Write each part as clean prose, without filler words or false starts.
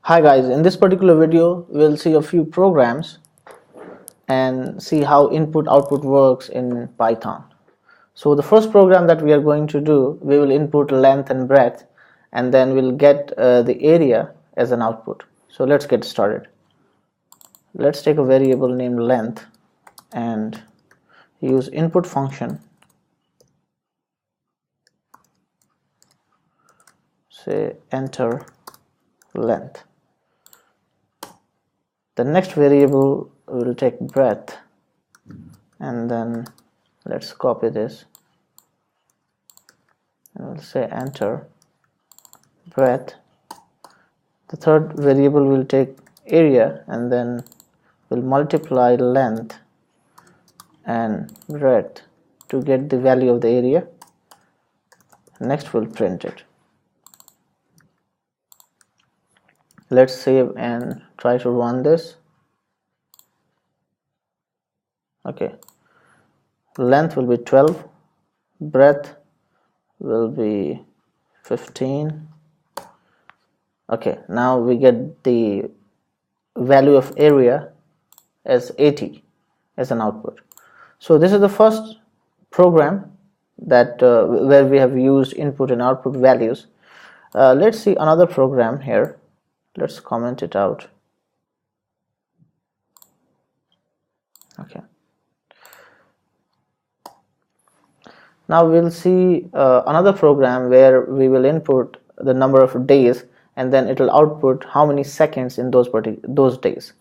Hi guys, in this particular video we'll see a few programs and see how input output works in Python. So the first program that we are going to do, we will input length and breadth and then we'll get the area as an output. So let's get started. Let's take a variable named length and use input function, say enter length. The next variable will take breadth and then let's copy this and we'll say enter breadth. The third variable will take area and then we'll multiply length and breadth to get the value of the area. Next we'll print it. Let's save and try to run this. Okay, length will be 12, breadth will be 15. Okay, now we get the value of area as 80 as an output. So this is the first program that where we have used input and output values. Let's see another program here. Let's comment it out. Okay, now we'll see another program where we will input the number of days and then it will output how many seconds in those days.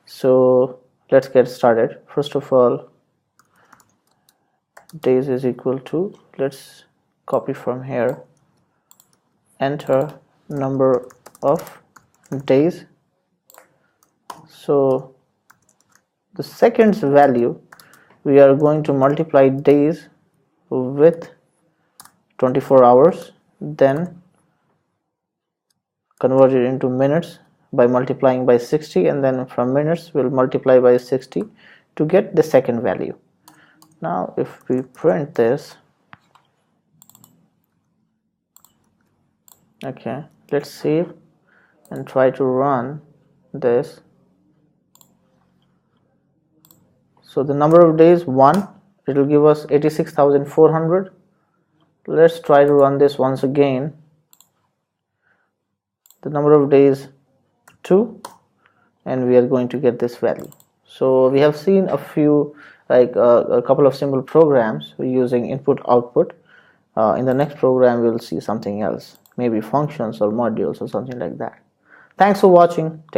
So let's get started. First of all, days is equal to, let's copy from here, enter number of days. So the seconds value, we are going to multiply days with 24 hours, then convert it into minutes by multiplying by 60, and then from minutes we'll multiply by 60 to get the second value. Now if we print this, okay, let's save and try to run this. So the number of days 1, it will give us 86,400. Let's try to run this once again. The number of days 2, and we are going to get this value. So we have seen a few, like a couple of simple programs using input output. In the next program we'll see something else, maybe functions or modules or something like that. Thanks for watching.